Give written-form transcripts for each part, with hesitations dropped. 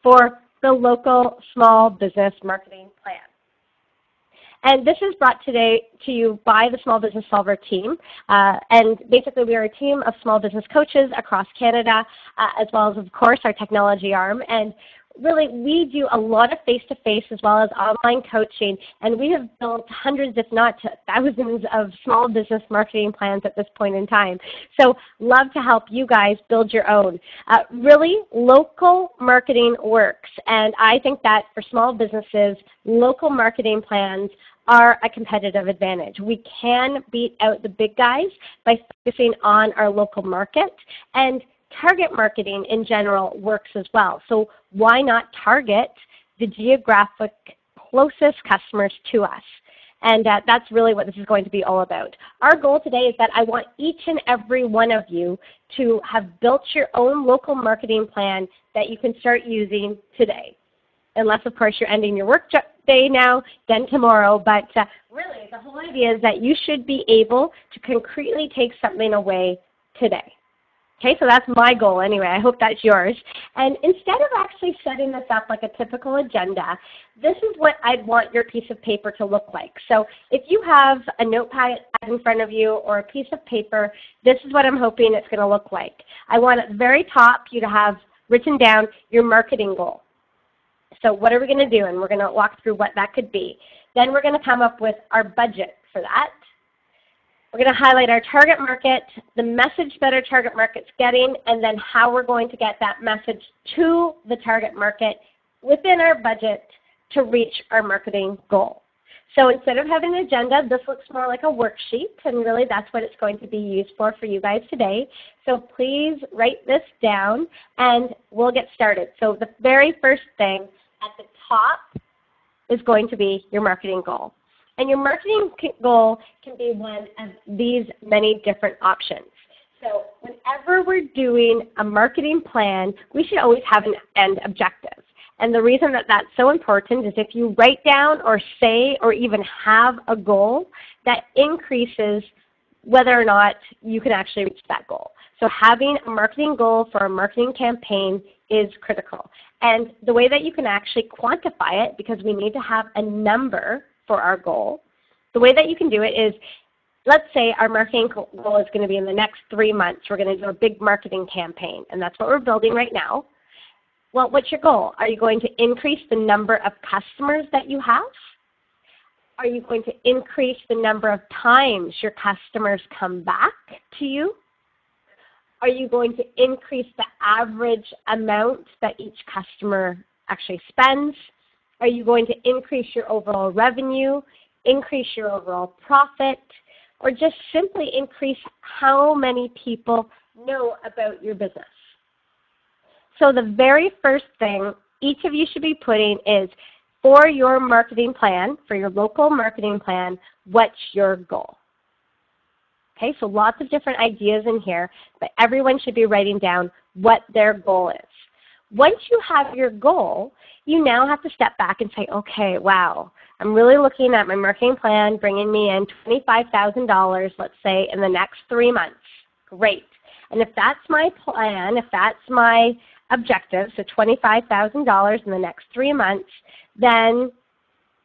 for the local small business marketing plan. And this is brought today to you by the Small Business Solver team. And basically we are a team of small business coaches across Canada, as well as, of course, our technology arm. And really, we do a lot of face-to-face as well as online coaching, and we have built hundreds, if not thousands, of small business marketing plans at this point in time. So love to help you guys build your own. Really, local marketing works, and I think that for small businesses, local marketing plans are a competitive advantage. We can beat out the big guys by focusing on our local market, and target marketing in general works as well. So why not target the geographic closest customers to us? And that's really what this is going to be all about. Our goal today is that I want each and every one of you to have built your own local marketing plan that you can start using today. Unless, of course, you're ending your work day now, then tomorrow. But really, the whole idea is that you should be able to concretely take something away today. Okay, so that's my goal anyway. I hope that's yours. And instead of actually setting this up like a typical agenda, this is what I'd want your piece of paper to look like. So if you have a notepad in front of you or a piece of paper, this is what I'm hoping it's going to look like. I want at the very top you to have written down your marketing goal. So what are we going to do? And we're going to walk through what that could be. Then we're going to come up with our budget for that. We're going to highlight our target market, the message that our target market's getting, and then how we're going to get that message to the target market within our budget to reach our marketing goal. So instead of having an agenda, this looks more like a worksheet, and really that's what it's going to be used for you guys today. So please write this down, and we'll get started. So the very first thing at the top is going to be your marketing goal. And your marketing goal can be one of these many different options. So whenever we're doing a marketing plan, we should always have an end objective. And the reason that that's so important is if you write down or say or even have a goal, that increases whether or not you can actually reach that goal. So having a marketing goal for a marketing campaign is critical. And the way that you can actually quantify it, because we need to have a number for our goal, the way that you can do it is, let's say our marketing goal is going to be in the next 3 months. We're going to do a big marketing campaign, and that's what we're building right now. Well, what's your goal? Are you going to increase the number of customers that you have? Are you going to increase the number of times your customers come back to you? Are you going to increase the average amount that each customer actually spends? Are you going to increase your overall revenue, increase your overall profit, or just simply increase how many people know about your business? So the very first thing each of you should be putting is, for your marketing plan, for your local marketing plan, what's your goal? Okay, so lots of different ideas in here, but everyone should be writing down what their goal is. Once you have your goal, you now have to step back and say, okay, wow, I'm really looking at my marketing plan bringing me in $25,000, let's say, in the next 3 months. Great. And if that's my plan, if that's my objective, so $25,000 in the next 3 months, then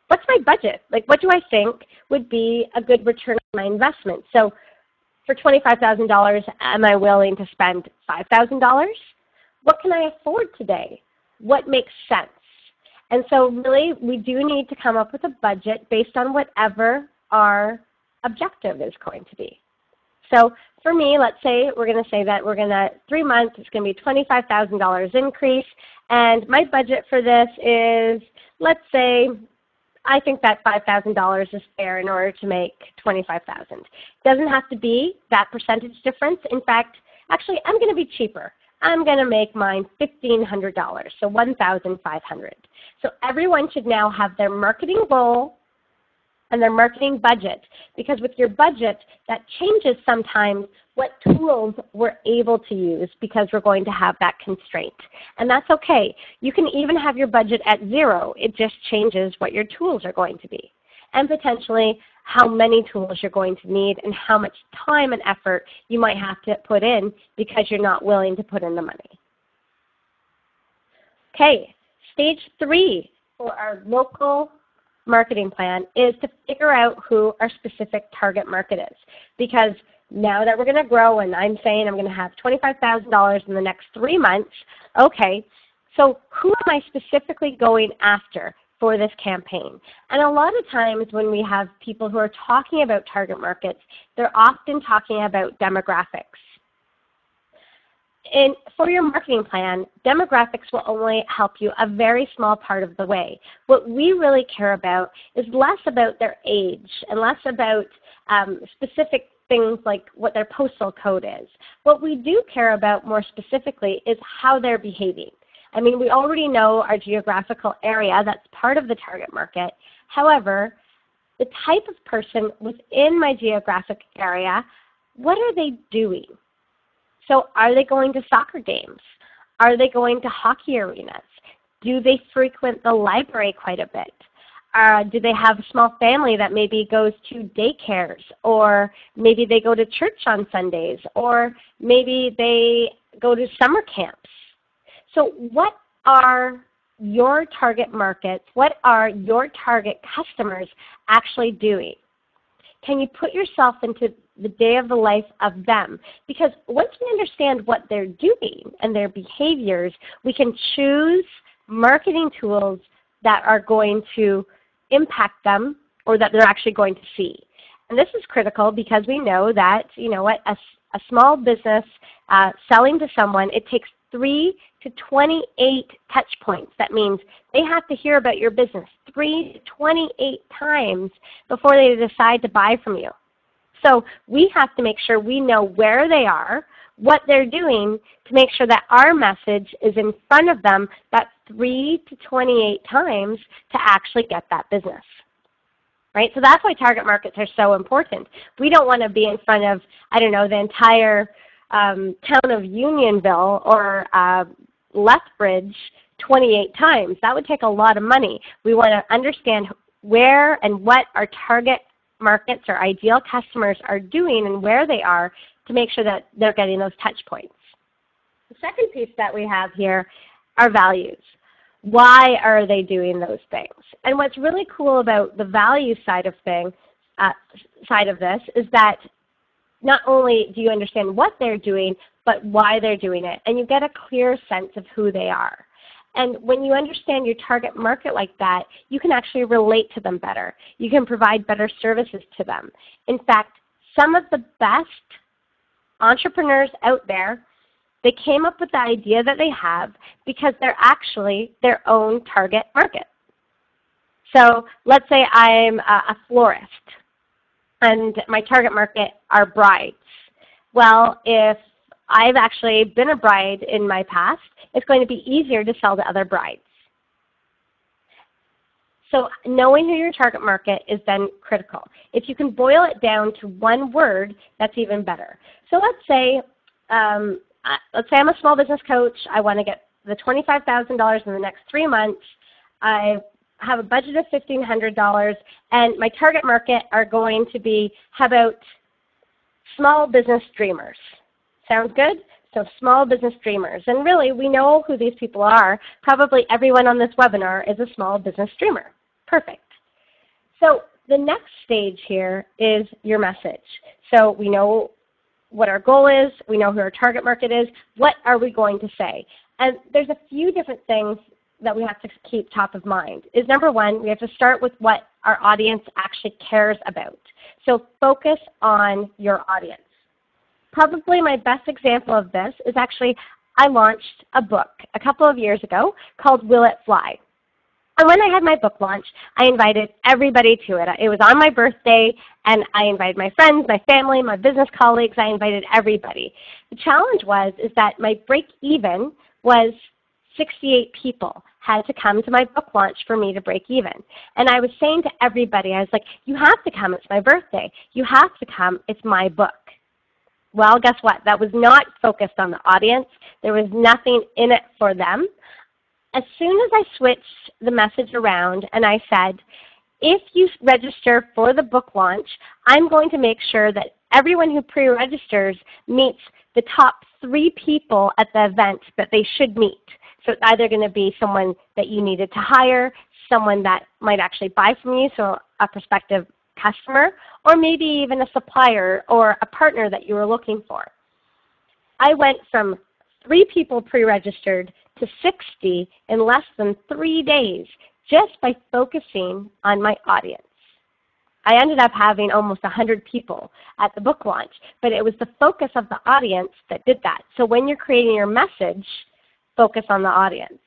what's my budget? Like, what do I think would be a good return on my investment? So for $25,000, am I willing to spend $5,000? What can I afford today? What makes sense? And so really, we do need to come up with a budget based on whatever our objective is going to be. So for me, let's say we're going to say that we're going to, 3 months, it's going to be $25,000 increase. And my budget for this is, let's say, I think that $5,000 is fair in order to make $25,000. It doesn't have to be that percentage difference. In fact, actually, I'm going to be cheaper. I'm going to make mine $1,500, so $1,500. So everyone should now have their marketing goal and their marketing budget, because with your budget, that changes sometimes what tools we're able to use because we're going to have that constraint. And that's okay. You can even have your budget at 0. It just changes what your tools are going to be, and potentially how many tools you're going to need and how much time and effort you might have to put in because you're not willing to put in the money. Okay, Stage 3 for our local marketing plan is to figure out who our specific target market is. Because now that we're going to grow and I'm saying I'm going to have $25,000 in the next 3 months, okay, so who am I specifically going after for this campaign? And a lot of times when we have people who are talking about target markets, they're often talking about demographics. And for your marketing plan, demographics will only help you a very small part of the way. What we really care about is less about their age and less about specific things like what their postal code is. What we do care about more specifically is how they're behaving. I mean, we already know our geographical area, that's part of the target market. However, the type of person within my geographic area, what are they doing? So are they going to soccer games? Are they going to hockey arenas? Do they frequent the library quite a bit? Do they have a small family that maybe goes to daycares, or maybe they go to church on Sundays, or maybe they go to summer camps? So what are your target markets, what are your target customers actually doing? Can you put yourself into the day of the life of them? Because once we understand what they're doing and their behaviors, we can choose marketing tools that are going to impact them or that they're actually going to see. And this is critical because we know that, you know what, a small business selling to someone, it takes 3 to 28 touch points. That means they have to hear about your business 3 to 28 times before they decide to buy from you. So we have to make sure we know where they are, what they're doing, to make sure that our message is in front of them that 3 to 28 times to actually get that business. Right? So that's why target markets are so important. We don't want to be in front of, I don't know, the entire town of Unionville or Lethbridge 28 times. That would take a lot of money. We want to understand where and what our target markets or ideal customers are doing and where they are to make sure that they're getting those touch points. The second piece that we have here are values. Why are they doing those things? And what's really cool about the value side of this is that not only do you understand what they're doing, but why they're doing it, and you get a clear sense of who they are. And when you understand your target market like that, you can actually relate to them better. You can provide better services to them. In fact, some of the best entrepreneurs out there, they came up with the idea that they have because they're actually their own target market. So let's say I'm a florist and my target market are brides. Well, if I've actually been a bride in my past, it's going to be easier to sell to other brides. So knowing who your target market is then critical. If you can boil it down to one word, that's even better. So let's say I'm a small business coach. I want to get the $25,000 in the next 3 months. I have a budget of $1,500, and my target market are going to be, how about small business dreamers? Sounds good? So small business dreamers. And really, we know who these people are. Probably everyone on this webinar is a small business dreamer. Perfect. So the next stage here is your message. So we know what our goal is. We know who our target market is. What are we going to say? And there's a few different things that we have to keep top of mind. Is number one, we have to start with what our audience actually cares about. So focus on your audience. Probably my best example of this is actually I launched a book a couple of years ago called Will It Fly? And when I had my book launch, I invited everybody to it. It was on my birthday, and I invited my friends, my family, my business colleagues. I invited everybody. The challenge is that my break even was 68 people had to come to my book launch for me to break even. And I was saying to everybody, I was like, you have to come. It's my birthday. You have to come. It's my book. Well, guess what? That was not focused on the audience. There was nothing in it for them. As soon as I switched the message around and I said, if you register for the book launch, I'm going to make sure that everyone who pre-registers meets the top 3 people at the event that they should meet. So it's either going to be someone that you needed to hire, someone that might actually buy from you, so a prospective customer, or maybe even a supplier or a partner that you were looking for. I went from 3 people pre-registered to 60 in less than 3 days just by focusing on my audience. I ended up having almost 100 people at the book launch, but it was the focus of the audience that did that. So when you're creating your message, focus on the audience.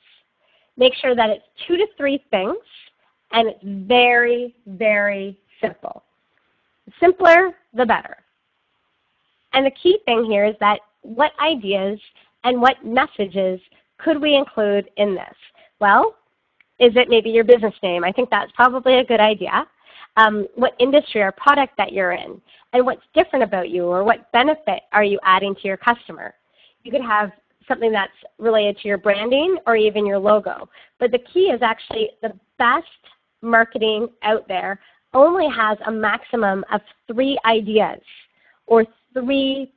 Make sure that it's 2 to 3 things, and it's very, very simple. The simpler, the better. And the key thing here is that what ideas and what messages could we include in this? Well, is it maybe your business name? I think that's probably a good idea. What industry or product that you're in, and what's different about you, or what benefit are you adding to your customer. You could have something that's related to your branding or even your logo. But the key is actually the best marketing out there only has a maximum of 3 ideas or 3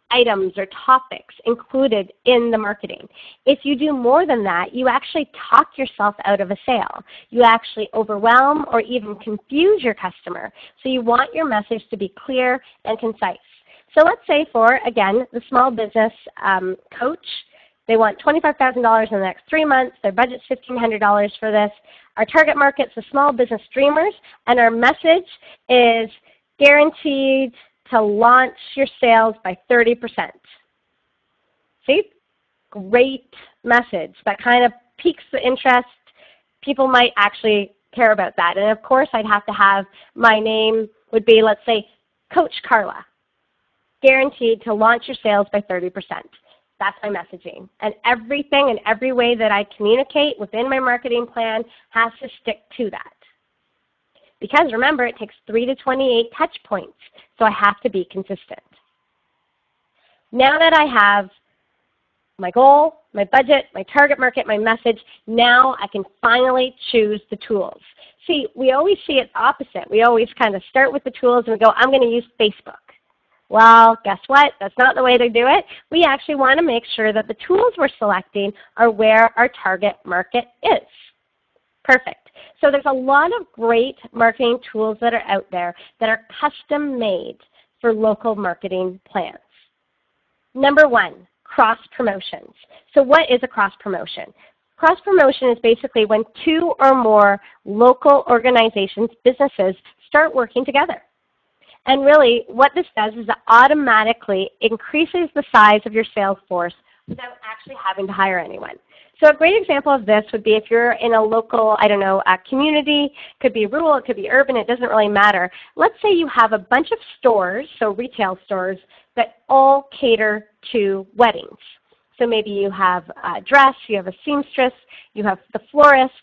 items or topics included in the marketing. If you do more than that, you actually talk yourself out of a sale. You actually overwhelm or even confuse your customer. So you want your message to be clear and concise. So let's say for, again, the small business coach, they want $25,000 in the next 3 months. Their budget's $1,500 for this. Our target market's the small business dreamers, and our message is guaranteed to launch your sales by 30%. See? Great message. That kind of piques the interest. People might actually care about that. And of course, I'd have to have my name would be, let's say, Coach Carla. Guaranteed to launch your sales by 30%. That's my messaging. And everything and every way that I communicate within my marketing plan has to stick to that. Because remember, it takes 3 to 28 touch points, so I have to be consistent. Now that I have my goal, my budget, my target market, my message, now I can finally choose the tools. See, we always see it opposite. We always kind of start with the tools and we go, I'm going to use Facebook. Well, guess what? That's not the way to do it. We actually want to make sure that the tools we're selecting are where our target market is. Perfect. So there's a lot of great marketing tools that are out there that are custom made for local marketing plans. Number 1, cross promotions. So what is a cross promotion? Cross promotion is basically when 2 or more local organizations, businesses, start working together. And really what this does is it automatically increases the size of your sales force without actually having to hire anyone. So a great example of this would be if you're in a local, I don't know, a community, it could be rural, it could be urban, it doesn't really matter. Let's say you have a bunch of stores, so retail stores, that all cater to weddings. So maybe you have a dress, you have a seamstress, you have the florist,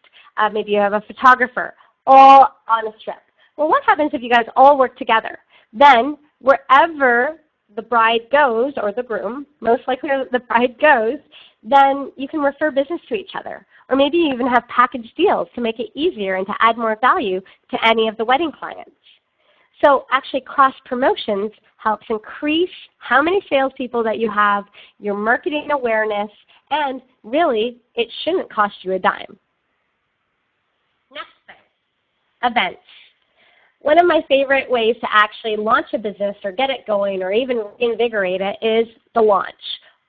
maybe you have a photographer, all on a strip. Well, what happens if you guys all work together? Then wherever the bride goes, or the groom, most likely the bride goes, then you can refer business to each other. Or maybe you even have package deals to make it easier and to add more value to any of the wedding clients. So actually cross-promotions helps increase how many salespeople that you have, your marketing awareness, and really it shouldn't cost you a dime. Next thing, events. One of my favorite ways to actually launch a business or get it going or even invigorate it is the launch.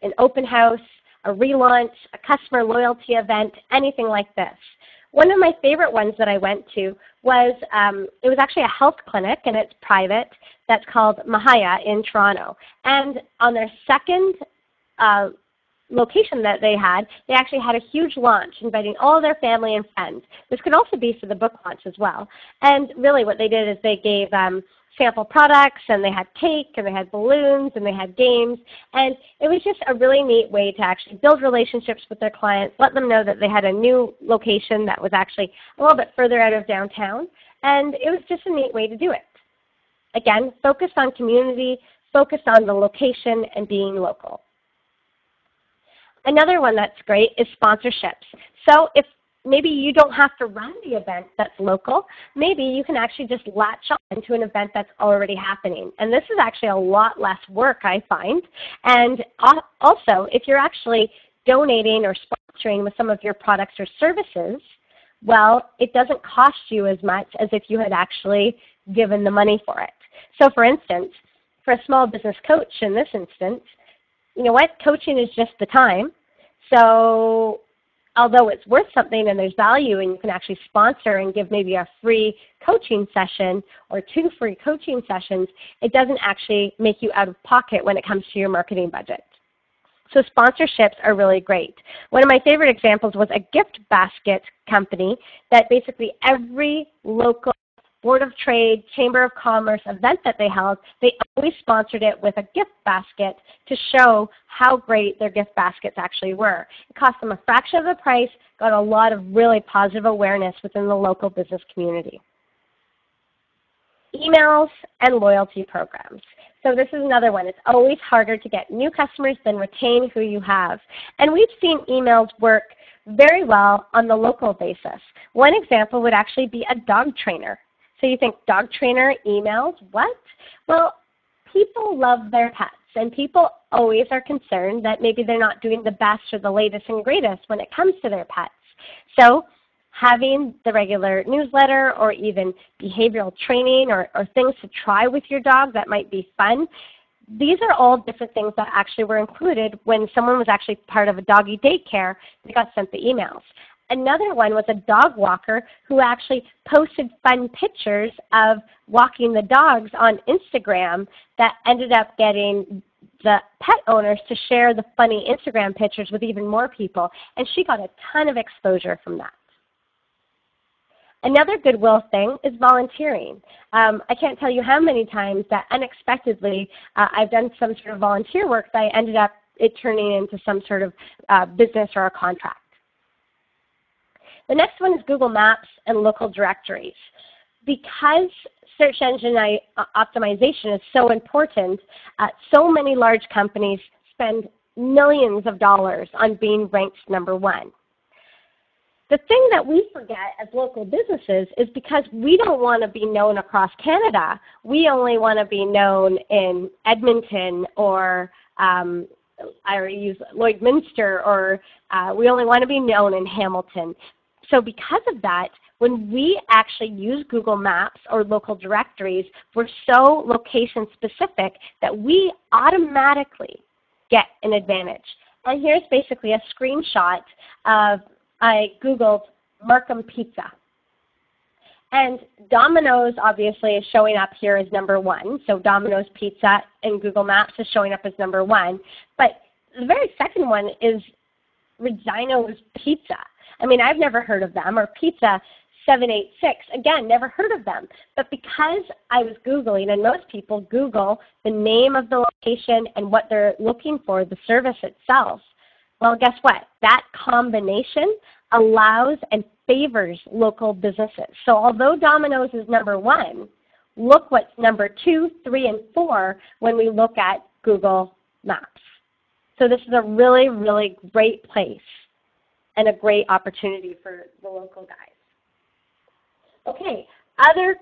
An open house, a relaunch, a customer loyalty event, anything like this. One of my favorite ones that I went to was, it was actually a health clinic, and it's private, that's called Mahaya in Toronto. And on their second location that they actually had a huge launch inviting all their family and friends. This could also be for the book launch as well. And really what they did is they gave sample products, and they had cake, and they had balloons, and they had games. And it was just a really neat way to actually build relationships with their clients, let them know that they had a new location that was actually a little bit further out of downtown. And it was just a neat way to do it. Again, focused on community, focused on the location, and being local. Another one that's great is sponsorships. So if maybe you don't have to run the event that's local, maybe you can actually just latch on to an event that's already happening. And this is actually a lot less work, I find. And also, if you're actually donating or sponsoring with some of your products or services, well, it doesn't cost you as much as if you had actually given the money for it. So for instance, for a small business coach in this instance, you know what? Coaching is just the time. So although it's worth something and there's value and you can actually sponsor and give maybe a free coaching session or 2 free coaching sessions, it doesn't actually make you out of pocket when it comes to your marketing budget. So sponsorships are really great. One of my favorite examples was a gift basket company that basically every local Board of Trade, Chamber of Commerce event that they held, they always sponsored it with a gift basket to show how great their gift baskets actually were. It cost them a fraction of the price, got a lot of really positive awareness within the local business community. Emails and loyalty programs. So this is another one. It's always harder to get new customers than retain who you have. And we've seen emails work very well on the local basis. One example would actually be a dog trainer. So you think dog trainer emails, what? Well, people love their pets, and people always are concerned that maybe they're not doing the best or the latest and greatest when it comes to their pets. So having the regular newsletter or even behavioral training or things to try with your dog that might be fun, these are all different things that actually were included when someone was actually part of a doggy daycare that got sent the emails. Another one was a dog walker who actually posted fun pictures of walking the dogs on Instagram that ended up getting the pet owners to share the funny Instagram pictures with even more people. And she got a ton of exposure from that. Another goodwill thing is volunteering. I can't tell you how many times that unexpectedly I've done some sort of volunteer work that I ended up it turning into some sort of business or a contract. The next one is Google Maps and local directories. Because search engine optimization is so important, so many large companies spend millions of dollars on being ranked #1. The thing that we forget as local businesses is because we don't want to be known across Canada, we only want to be known in Edmonton or I use Lloydminster, or we only want to be known in Hamilton. So because of that, when we actually use Google Maps or local directories, we're so location specific that we automatically get an advantage. And here's basically a screenshot of, I Googled Markham Pizza. And Domino's obviously is showing up here as #1. So Domino's Pizza in Google Maps is showing up as #1. But the very second one is Regino's Pizza. I mean, I've never heard of them, or Pizza 786. Again, never heard of them. But because I was Googling, and most people Google the name of the location and what they're looking for, the service itself, well, guess what? That combination allows and favors local businesses. So although Domino's is #1, look what's #2, 3, and 4 when we look at Google Maps. So this is a really, really great place and a great opportunity for the local guys. Okay, other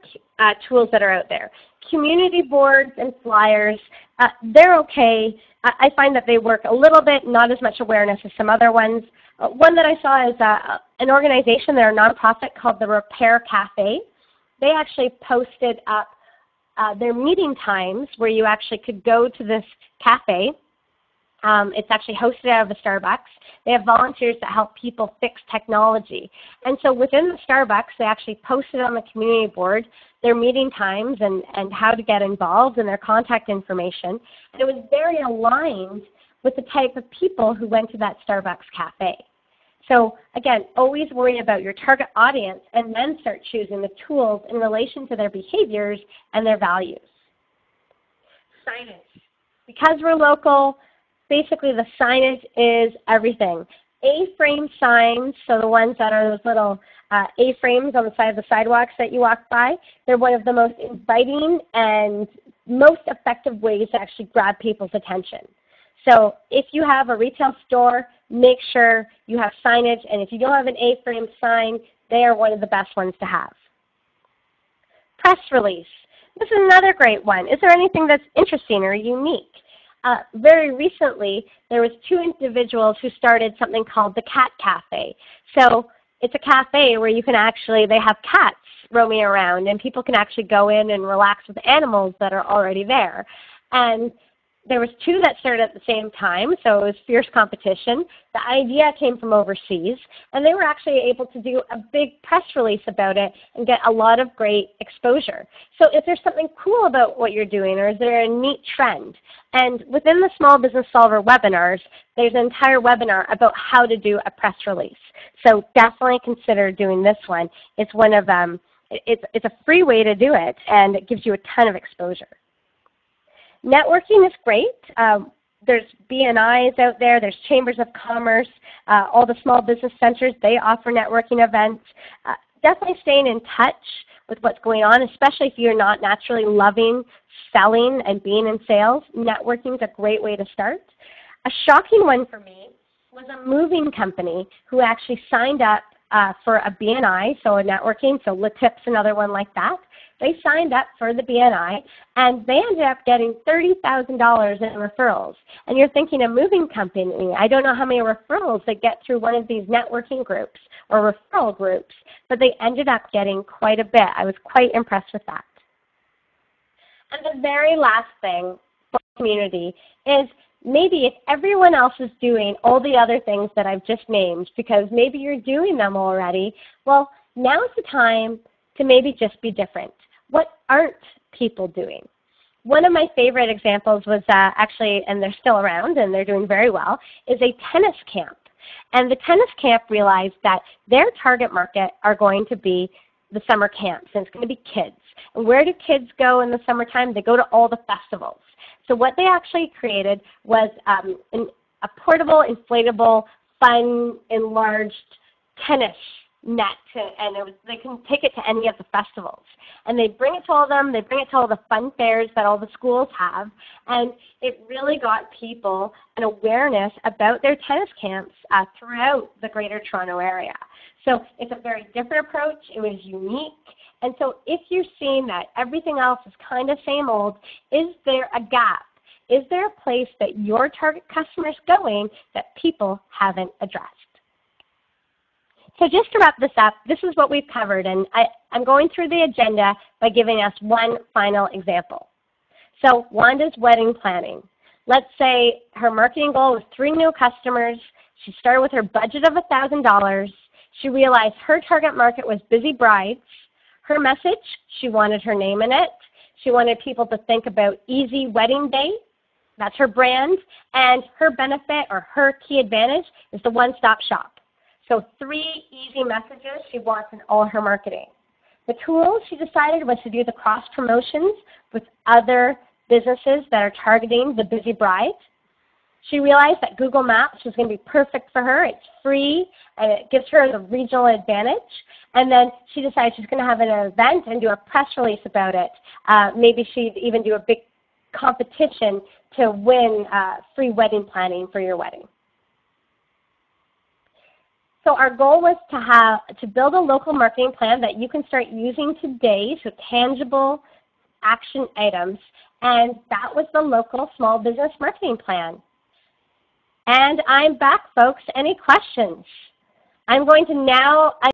tools that are out there. Community boards and flyers, they're okay. I find that they work a little bit, not as much awareness as some other ones. One that I saw is an organization, they're a nonprofit called the Repair Cafe. They actually posted up their meeting times where you actually could go to this cafe. It's actually hosted out of a Starbucks. They have volunteers that help people fix technology. And so within the Starbucks, they actually posted on the community board their meeting times and how to get involved and their contact information. And it was very aligned with the type of people who went to that Starbucks cafe. So again, always worry about your target audience and then start choosing the tools in relation to their behaviors and their values. Signage. Because we're local, basically the signage is everything. A-frame signs, so the ones that are those little A-frames on the side of the sidewalks that you walk by, they're one of the most inviting and most effective ways to actually grab people's attention. So if you have a retail store, make sure you have signage, and if you don't have an A-frame sign, they are one of the best ones to have. Press release. This is another great one. Is there anything that's interesting or unique? very recently, there was 2 individuals who started something called the Cat Cafe. So it's a cafe where you can actually, they have cats roaming around, and people can actually go in and relax with animals that are already there. And there was 2 that started at the same time, so it was fierce competition. The idea came from overseas, and they were actually able to do a big press release about it and get a lot of great exposure. So if there's something cool about what you're doing, or is there a neat trend? And within the Small Business Solver webinars, there's an entire webinar about how to do a press release. So definitely consider doing this one. It's one of it's a free way to do it, and it gives you a ton of exposure. Networking is great. There's BNIs out there. There's chambers of commerce. All the small business centers, they offer networking events. Definitely staying in touch with what's going on, especially if you're not naturally loving selling and being in sales. Networking is a great way to start. A shocking one for me was a moving company who actually signed up for a BNI, so a networking, so Letip's another one like that. They signed up for the BNI, and they ended up getting $30,000 in referrals. And you're thinking, a moving company, I don't know how many referrals they get through one of these networking groups or referral groups, but they ended up getting quite a bit. I was quite impressed with that. And the very last thing for community is, maybe if everyone else is doing all the other things that I've just named, because maybe you're doing them already, well, now's the time to maybe just be different. What aren't people doing? One of my favorite examples was actually, and they're still around and they're doing very well, is a tennis camp. And the tennis camp realized that their target market are going to be the summer camps, and it's going to be kids. And where do kids go in the summertime? They go to all the festivals. So what they actually created was a portable, inflatable, fun, enlarged tennis net, and they can take it to any of the festivals. And they bring it to all of them. They bring it to all the fun fairs that all the schools have. And it really got people an awareness about their tennis camps throughout the Greater Toronto area. So it's a very different approach. It was unique. And so if you're seeing that everything else is kind of same old, is there a gap? Is there a place that your target customer is going that people haven't addressed? So just to wrap this up, this is what we've covered, and I'm going through the agenda by giving us one final example. So Wanda's wedding planning. Let's say her marketing goal was 3 new customers. She started with her budget of $1,000. She realized her target market was busy brides. Her message, she wanted her name in it. She wanted people to think about easy wedding day. That's her brand. And her benefit, or her key advantage, is the one-stop shop. So 3 easy messages she wants in all her marketing. The tool she decided was to do the cross promotions with other businesses that are targeting the busy bride. She realized that Google Maps was going to be perfect for her. It's free, and it gives her the regional advantage. And then she decided she's going to have an event and do a press release about it. Maybe she'd even do a big competition to win free wedding planning for your wedding. So our goal was to build a local marketing plan that you can start using today, so tangible action items. And that was the local small business marketing plan. And I'm back, folks. Any questions? I'm going to now